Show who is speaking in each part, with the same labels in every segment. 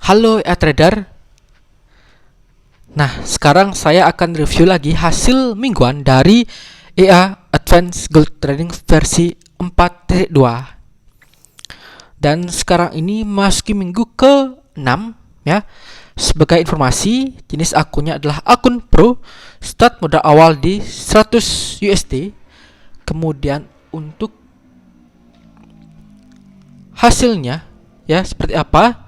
Speaker 1: Halo trader. Nah, sekarang saya akan review lagi hasil mingguan dari EA Advanced Gold Trading versi 4.2. Dan sekarang ini masuki minggu ke-6 ya. Sebagai informasi, jenis akunnya adalah akun Pro, start modal awal di 100 USD. Kemudian untuk hasilnya ya seperti apa?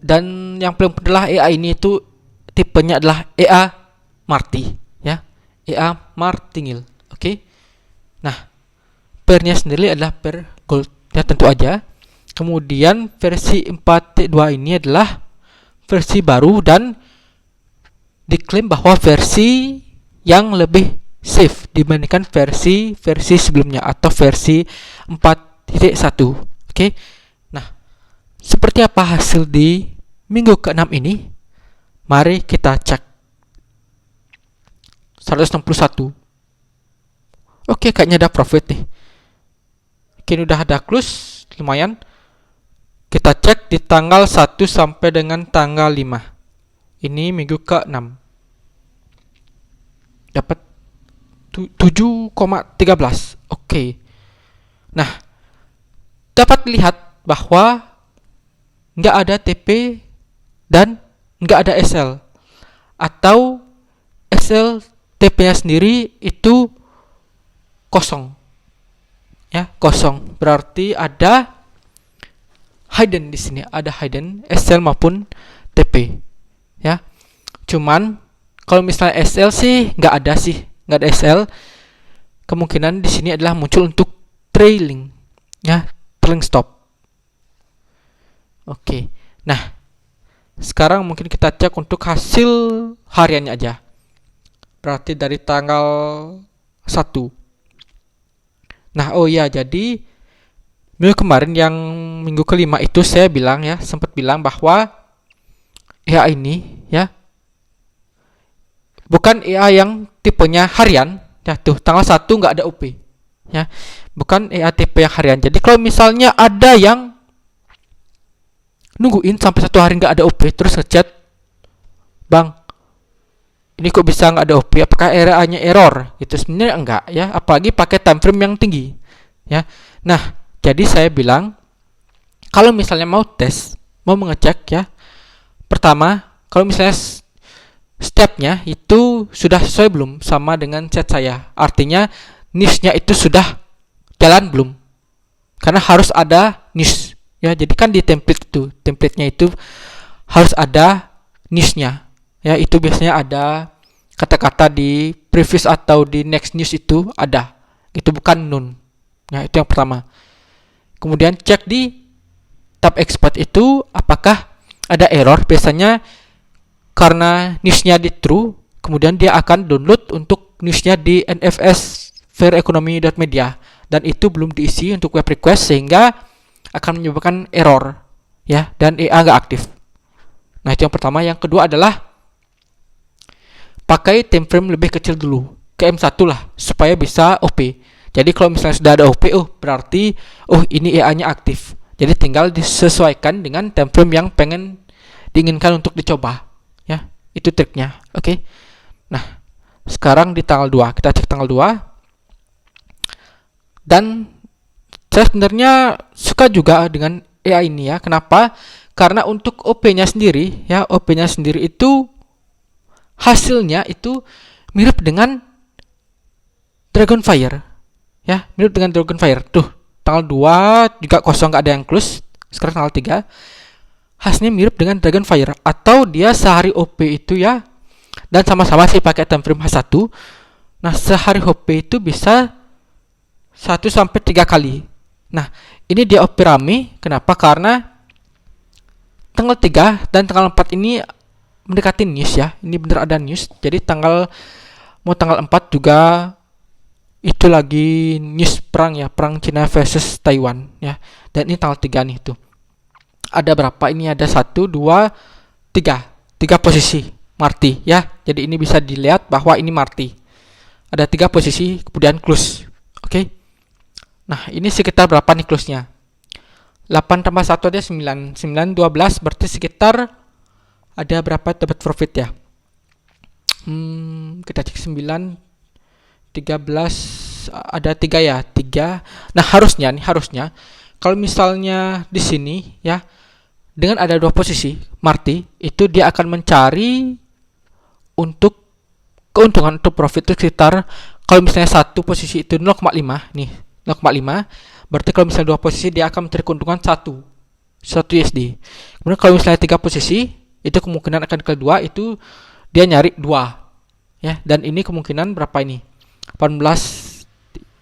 Speaker 1: Dan yang paling penting adalah EA ini itu tipenya adalah EA Marti ya, EA Martingale. Oke. Nah, pairnya sendiri adalah pair gold ya, tentu aja. Kemudian versi 4.2 ini adalah versi baru dan diklaim bahwa versi yang lebih safe dibandingkan versi sebelumnya atau versi 4.1. Oke. Nah, seperti apa hasil di minggu ke-6 ini? Mari kita cek. 161. Oke, kayaknya ada profit nih. Oke, udah ada close, lumayan. Kita cek di tanggal 1 sampai dengan tanggal 5. Ini minggu ke-6. Dapat 7,13. Oke. Nah, dapat lihat bahwa nggak ada TP dan nggak ada SL, atau SL TP-nya sendiri itu kosong ya, kosong. Berarti ada hidden di sini, ada hidden SL maupun TP ya. Cuman kalau misalnya SL sih nggak ada SL. Kemungkinan di sini adalah muncul untuk trailing ya, trailing stop. Oke. Nah, sekarang mungkin kita cek untuk hasil hariannya aja. Berarti dari tanggal 1. Nah, oh ya, jadi minggu kemarin yang minggu kelima itu saya bilang ya, sempat bilang bahwa EA ini ya bukan EA yang tipenya harian ya, tuh tanggal 1 nggak ada OP ya, bukan EA tipe yang harian. Jadi kalau misalnya ada yang nungguin sampai 1 hari nggak ada OP terus ngechat, bang, ini kok bisa nggak ada OP, apakah EA-nya error gitu? Sebenarnya enggak ya, apalagi pakai time frame yang tinggi ya. Nah, jadi saya bilang kalau misalnya mau tes, mau mengecek ya, pertama kalau misalnya stepnya itu sudah sesuai belum sama dengan chat saya, artinya niche-nya itu sudah jalan belum, karena harus ada niche ya. Jadi kan di template-nya itu harus ada niche-nya ya. Itu biasanya ada kata-kata di previous atau di next news itu ada, itu bukan none ya. Itu yang pertama. Kemudian cek di tab export itu apakah ada error. Biasanya karena niche-nya di true, kemudian dia akan download untuk niche-nya di NFS faireconomy.media, dan itu belum diisi untuk web request sehingga akan menyebabkan error ya, dan EA nggak aktif. Nah, itu yang pertama. Yang kedua adalah pakai time frame lebih kecil dulu, ke M1 lah, supaya bisa OP. Jadi kalau misalnya sudah ada OP, berarti ini EA-nya aktif. Jadi tinggal disesuaikan dengan time frame yang pengen diinginkan untuk dicoba ya. Itu triknya. Oke. Nah, sekarang di tanggal 2, kita cek tanggal 2. Dan saya sebenarnya suka juga dengan EA ini ya. Kenapa? Karena untuk OP-nya sendiri ya, OP-nya sendiri itu hasilnya itu mirip dengan Dragonfire ya, mirip dengan Dragonfire. Tuh, tanggal 2 juga kosong, nggak ada yang close. Sekarang tanggal 3 hasilnya mirip dengan Dragonfire, atau dia sehari OP itu ya, dan sama-sama sih pakai time frame H1. Nah, sehari OP itu bisa 1 sampai 3 kali. Nah, ini dia OP rame. Kenapa? Karena tanggal 3 dan tanggal 4 ini mendekati news ya. Ini bener ada news. Jadi tanggal 4 juga itu lagi news perang ya, perang Cina versus Taiwan ya. Dan ini tanggal 3 nih tuh. Ada berapa? Ini ada 1, 2, 3. 3 posisi Marti ya. Jadi ini bisa dilihat bahwa ini Marti. Ada 3 posisi kemudian close. Oke. Nah, ini sekitar berapa nih close-nya? 8 tambah 1 ada 9. 9, 12 berarti sekitar ada berapa dapat profit ya? Kita cek 9, 13, ada 3 ya, 3. Nah, harusnya kalau misalnya di sini ya, dengan ada 2 posisi Marty, itu dia akan mencari untuk keuntungan untuk profit itu sekitar, kalau misalnya satu posisi itu 0,5 nih, 0,5, berarti kalau misalnya 2 posisi dia akan mencari keuntungan 1 USD. Kemudian kalau misalnya 3 posisi, itu kemungkinan akan kedua itu dia nyari 2 ya, dan ini kemungkinan berapa ini? 18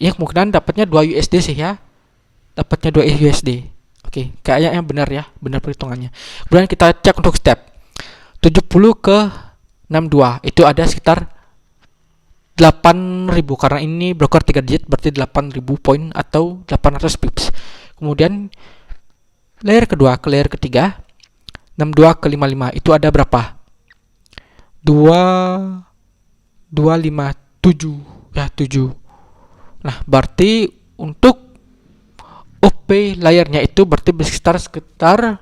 Speaker 1: ya, kemungkinan dapatnya 2 USD sih ya. Dapatnya 2 USD. Oke, kayaknya benar ya, benar perhitungannya. Kemudian kita cek untuk step 70 ke 62, itu ada sekitar 8.000 karena ini broker 3 digit, berarti 8.000 poin atau 800 pips. Kemudian layer kedua ke layer ketiga 62 ke 55, itu ada berapa? 257 ya, 7. Nah, berarti untuk OP layarnya itu berarti sekitar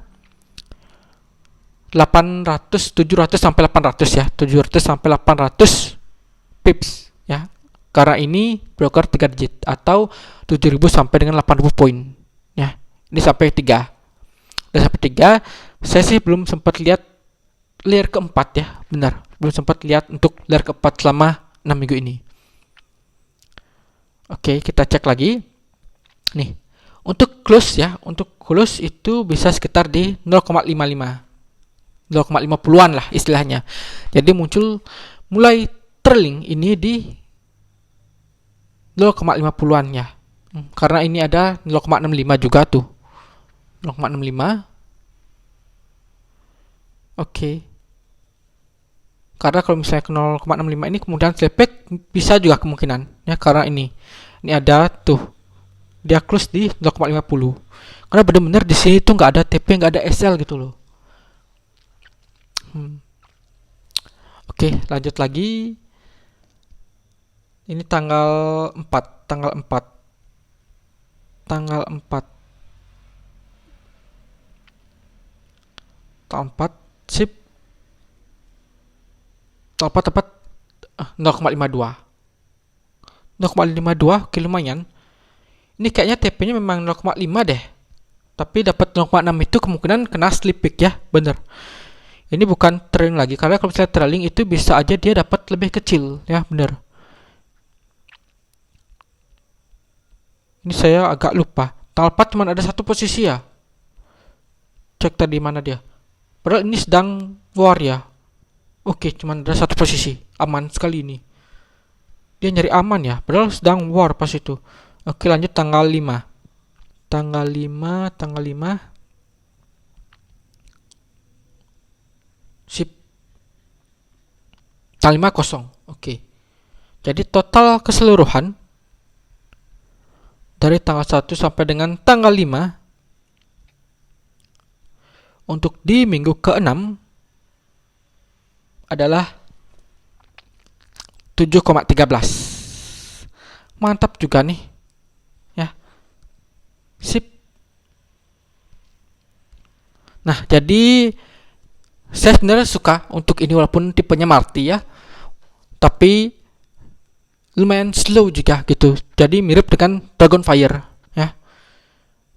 Speaker 1: 800, 700 sampai 800 ya, 700 sampai 800 pips ya. Karena ini broker 3 digit atau 7.000 sampai dengan 8.000 poin ya. Ini sampai 3. Dan sampai 3, saya sih belum sempat lihat layer keempat ya, benar. Belum sempat lihat untuk layer keempat selama 6 minggu ini. Oke, kita cek lagi. Nih, untuk close ya, untuk close itu bisa sekitar di 0,55. 0,50-an lah istilahnya. Jadi mulai trailing ini di 0,50-an ya. Karena ini ada 0,65 juga tuh. 0,65. Oke. Karena kalau misalnya ke 0,65 ini kemudian selebek bisa juga kemungkinan ya, karena ini ada tuh dia close di 0,50. Karena benar-benar di sini tuh nggak ada TP, nggak ada SL gitu loh. Oke, lanjut lagi. Ini tanggal 4 sip. Tepat 0,52. 0,52 oke, lumayan. Ini kayaknya TP-nya memang 0,5 deh. Tapi dapat 0,6 itu kemungkinan kena slip pick ya, bener. Ini bukan trailing lagi, karena kalau misalnya trailing itu bisa aja dia dapat lebih kecil ya, bener. Ini saya agak lupa. Tanggal 4 cuma ada satu posisi ya. Cek tadi mana dia. Padahal ini sedang war ya. Oke, cuma ada satu posisi. Aman sekali ini. Dia nyari aman ya, padahal sedang war pas itu. Oke, lanjut tanggal 5. Tanggal 5. Sip. Tanggal 5 kosong. Oke. Jadi total keseluruhan dari tanggal 1 sampai dengan tanggal 5 untuk di minggu ke-6 adalah 7,13. Mantap juga nih. Ya. Sip. Nah, jadi saya sebenarnya suka untuk ini walaupun tipenya Marty ya. Tapi lumayan slow juga gitu. Jadi mirip dengan Dragonfire ya.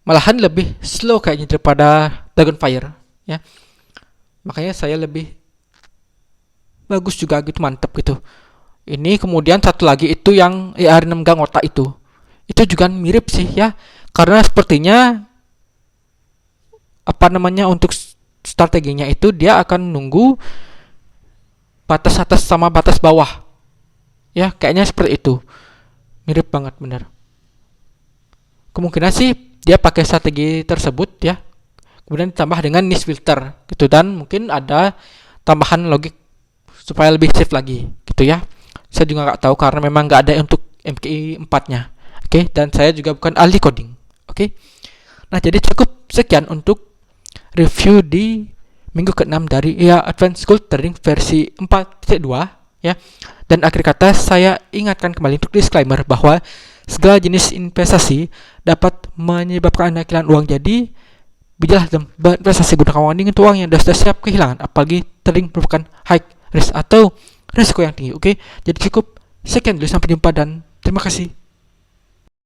Speaker 1: Malahan lebih slow kayaknya daripada Dragonfire ya. Makanya saya lebih bagus juga gitu, mantep gitu. Ini kemudian satu lagi itu yang ER6 gang otak itu. Itu juga mirip sih ya. Karena sepertinya untuk strateginya itu dia akan nunggu batas atas sama batas bawah. Ya, kayaknya seperti itu. Mirip banget, bener. Kemungkinan sih dia pakai strategi tersebut ya. Kemudian ditambah dengan niche filter gitu, dan mungkin ada tambahan logik supaya lebih safe lagi gitu ya. Saya juga nggak tahu karena memang nggak ada untuk MKI 4-nya. Oke, dan saya juga bukan ahli coding. Oke. Nah, jadi cukup sekian untuk review di minggu ke-6 dari Advanced Gold Trading versi 4.2 ya. Dan akhir kata saya ingatkan kembali untuk disclaimer bahwa segala jenis investasi dapat menyebabkan Anda kehilangan uang. Jadi Bijalah dalam berinvestasi, gunakan uang dingin untuk uang yang sudah siap kehilangan, apalagi trading merupakan high risk atau risiko yang tinggi. Oke, jadi cukup sekian dulu, sampai jumpa dan terima kasih.